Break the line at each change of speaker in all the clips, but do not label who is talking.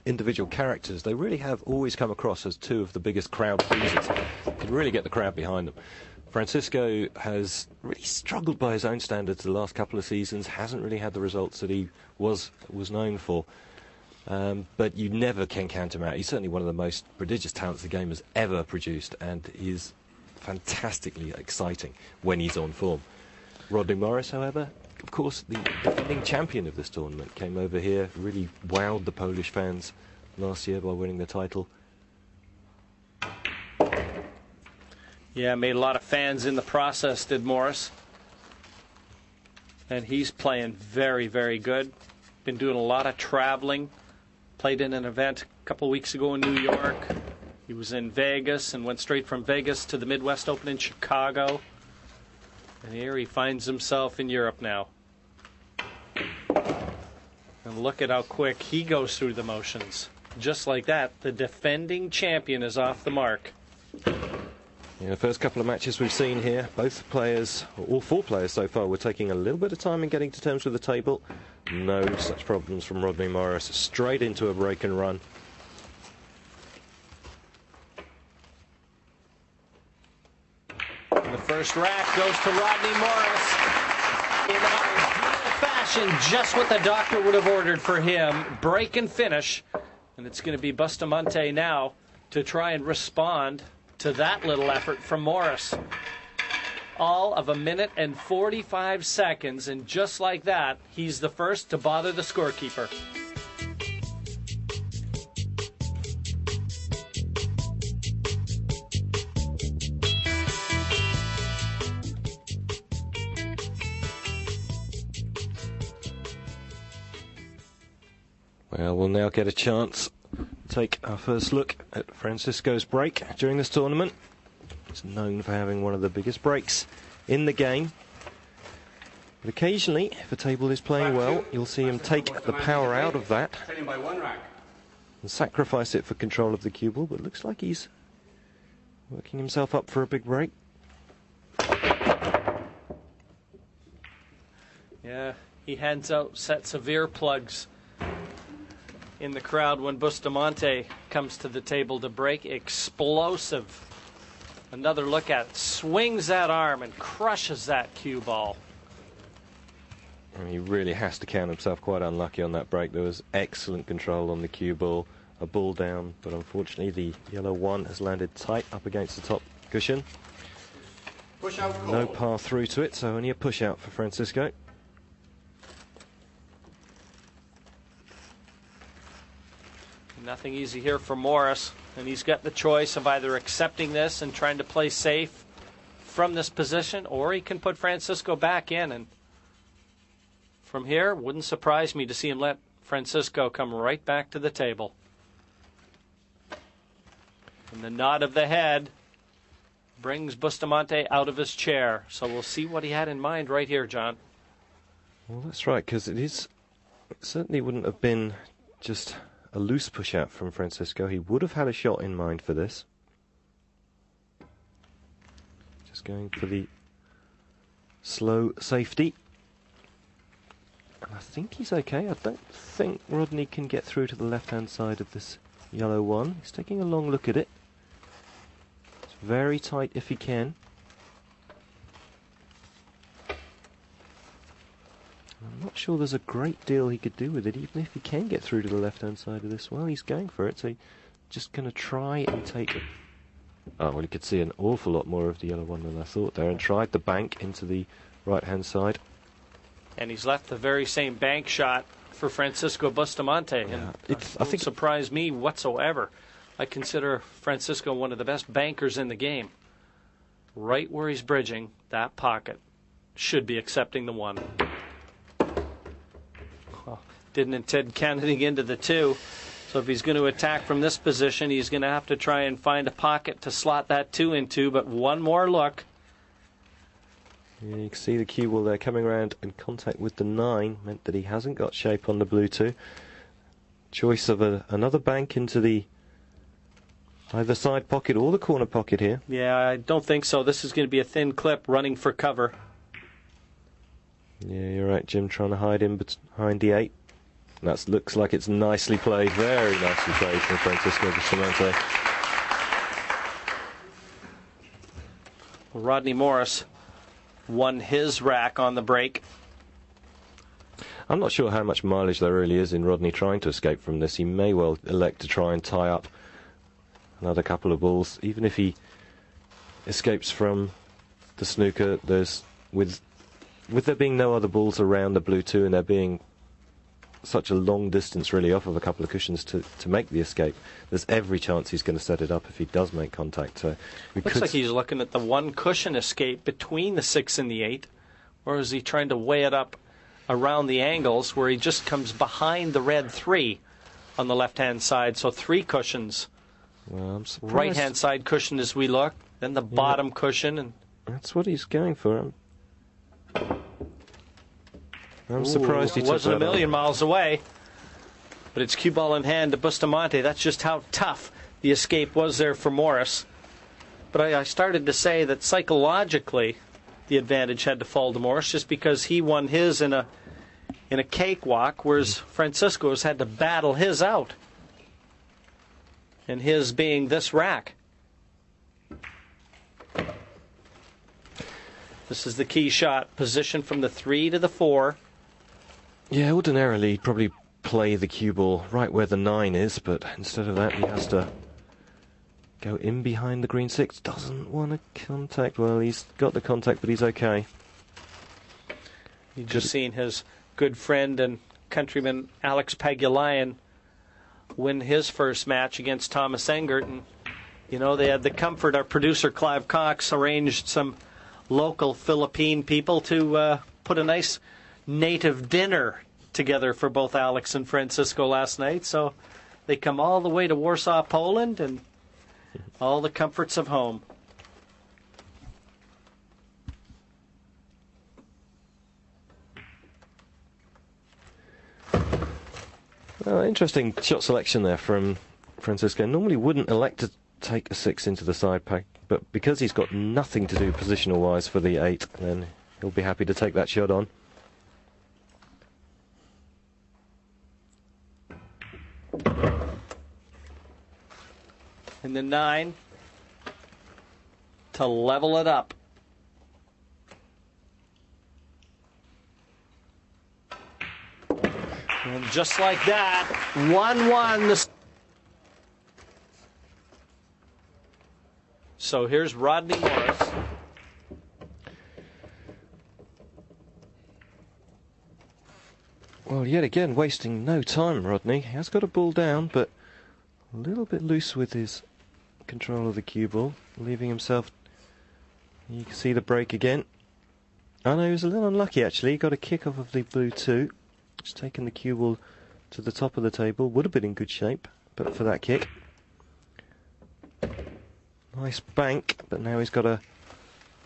individual characters, they really have always come across as two of the biggest crowd pleasers. You can really get the crowd behind them. Francisco has really struggled by his own standards the last couple of seasons, hasn't really had the results that he was known for. But you never can count him out. He's certainly one of the most prodigious talents the game has ever produced, and he's fantastically exciting when he's on form. Rodney Morris, however, of course, the defending champion of this tournament, came over here, really wowed the Polish fans last year by winning the title.
Yeah, made a lot of fans in the process, did Morris. And he's playing very, very good. Been doing a lot of traveling. Played in an event a couple of weeks ago in New York. He was in Vegas and went straight from Vegas to the Midwest Open in Chicago. And here he finds himself in Europe now. And look at how quick he goes through the motions. Just like that, the defending champion is off the mark.
Yeah, the first couple of matches we've seen here, both players, or all four players so far, were taking a little bit of time in getting to terms with the table. No such problems from Rodney Morris. Straight into a break and run.
The first rack goes to Rodney Morris in ideal fashion, just what the doctor would have ordered for him. Break and finish. And it's going to be Bustamante now to try and respond to that little effort from Morris. All of 1 minute and 45 seconds, and just like that, he's the first to bother the scorekeeper.
Well, we'll now get a chance to take our first look at Francisco's break during this tournament. He's known for having one of the biggest breaks in the game. But occasionally, if a table is playing well, you'll see him take the power out of that and sacrifice it for control of the cue ball. But it looks like he's working himself up for a big break.
Yeah, he hands out sets of earplugs in the crowd when Bustamante comes to the table to break. Explosive. Another look at it. Swings that arm and crushes that cue ball.
And he really has to count himself quite unlucky on that break. There was excellent control on the cue ball. A ball down, but unfortunately the yellow one has landed tight up against the top cushion.
Push out goal.
No par through to it, so only a push out for Francisco.
Nothing easy here for Morris, and he's got the choice of either accepting this and trying to play safe from this position, or he can put Francisco back in. And from here, wouldn't surprise me to see him let Francisco come right back to the table. And the nod of the head brings Bustamante out of his chair. So we'll see what he had in mind right here, John.
Well, that's right, because it certainly wouldn't have been just a loose push out from Francisco. He would have had a shot in mind for this. Just going for the slow safety. And I think he's okay. I don't think Rodney can get through to the left-hand side of this yellow one. He's taking a long look at it. It's very tight if he can. I'm not sure there's a great deal he could do with it, even if he can get through to the left-hand side of this. Well, he's going for it, so he's just going to try and take it. Oh, well, he could see an awful lot more of the yellow one than I thought there, and tried the bank into the right-hand side.
And he's left the very same bank shot for Francisco Bustamante.
Yeah,
And
I
it
think
won't surprise me whatsoever. I consider Francisco one of the best bankers in the game. Right where he's bridging, that pocket should be accepting the one. Well, didn't intend counting into the two. So if he's going to attack from this position, he's going to have to try and find a pocket to slot that two into. But one more look.
Yeah, you can see the cue ball there coming around in contact with the 9, meant that he hasn't got shape on the blue 2. Choice of another bank into the either side pocket or the corner pocket here.
Yeah, I don't think so. This is going to be a thin clip running for cover.
Yeah, you're right, Jim, trying to hide in behind the 8. And that looks like it's nicely played, very nicely played from Francisco Bustamante.
Rodney Morris won his rack on the break.
I'm not sure how much mileage there really is in Rodney trying to escape from this. He may well elect to try and tie up another couple of balls. Even if he escapes from the snooker, there's with there being no other balls around the blue 2 and there being such a long distance really off of a couple of cushions to make the escape, there's every chance he's going to set it up if he does make contact. So
looks like he's looking at the one cushion escape between the 6 and the 8, or is he trying to weigh it up around the angles where he just comes behind the red 3 on the left-hand side? So 3 cushions.
Well, I'm surprised.
Right-hand side cushion as we look, then the bottom cushion, and
that's what he's going for. I'm surprised he took that.
Wasn't a million miles away, but it's cue ball in hand to Bustamante. That's just how tough the escape was there for Morris. But I started to say that psychologically the advantage had to fall to Morris just because he won his in a cakewalk, whereas Francisco's had to battle his out. And his being this rack. This is the key shot, position from the 3 to the 4.
Yeah, ordinarily he'd probably play the cue ball right where the 9 is, but instead of that he has to go in behind the green 6. Doesn't want to contact. Well, he's got the contact, but he's okay.
You've just seen his good friend and countryman Alex Pagulayan win his first match against Thomas Engert, and you know, they had the comfort. Our producer Clive Cox arranged some local Philippine people to put a nice native dinner together for both Alex and Francisco last night. So they come all the way to Warsaw, Poland, and all the comforts of home.
Well, interesting shot selection there from Francisco. Normally wouldn't elect to take a 6 into the side pack, but because he's got nothing to do positional wise for the 8, then he'll be happy to take that shot on.
And the 9 to level it up. And just like that, 1-1. So here's Rodney Morris.
Well, yet again, wasting no time, Rodney. He has got a ball down, but a little bit loose with his control of the cue ball, leaving himself. You can see the break again. Oh no, he was a little unlucky actually. He got a kick off of the blue 2. Just taken the cue ball to the top of the table. Would have been in good shape, but for that kick. Nice bank, but now he's got a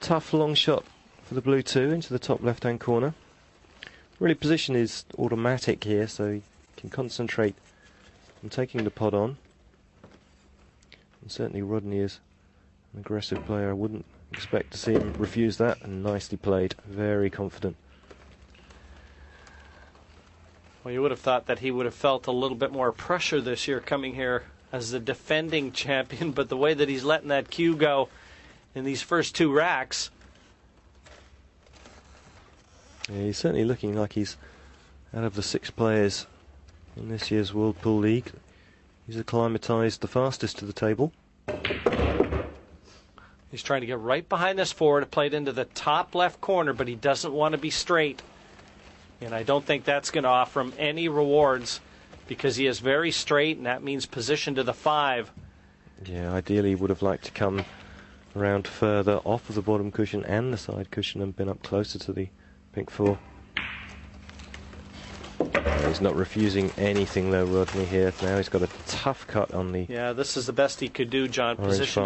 tough long shot for the blue 2 into the top left-hand corner. Really, position is automatic here, so he can concentrate on taking the pot on. And certainly Rodney is an aggressive player. I wouldn't expect to see him refuse that, and nicely played. Very confident.
Well, you would have thought that he would have felt a little bit more pressure this year coming here as the defending champion, but the way that he's letting that cue go in these first 2 racks.
Yeah, he's certainly looking like he's out of the 6 players in this year's World Pool League. He's acclimatised the fastest to the table.
He's trying to get right behind this 4 to play it into the top left corner, but he doesn't want to be straight. And I don't think that's going to offer him any rewards because he is very straight, and that means position to the 5.
Yeah, ideally he would have liked to come around further off of the bottom cushion and the side cushion and been up closer to the pink 4. He's not refusing anything though, Rodney, here. Now he's got a tough cut on the...
Yeah, this is the best he could do, John.
Position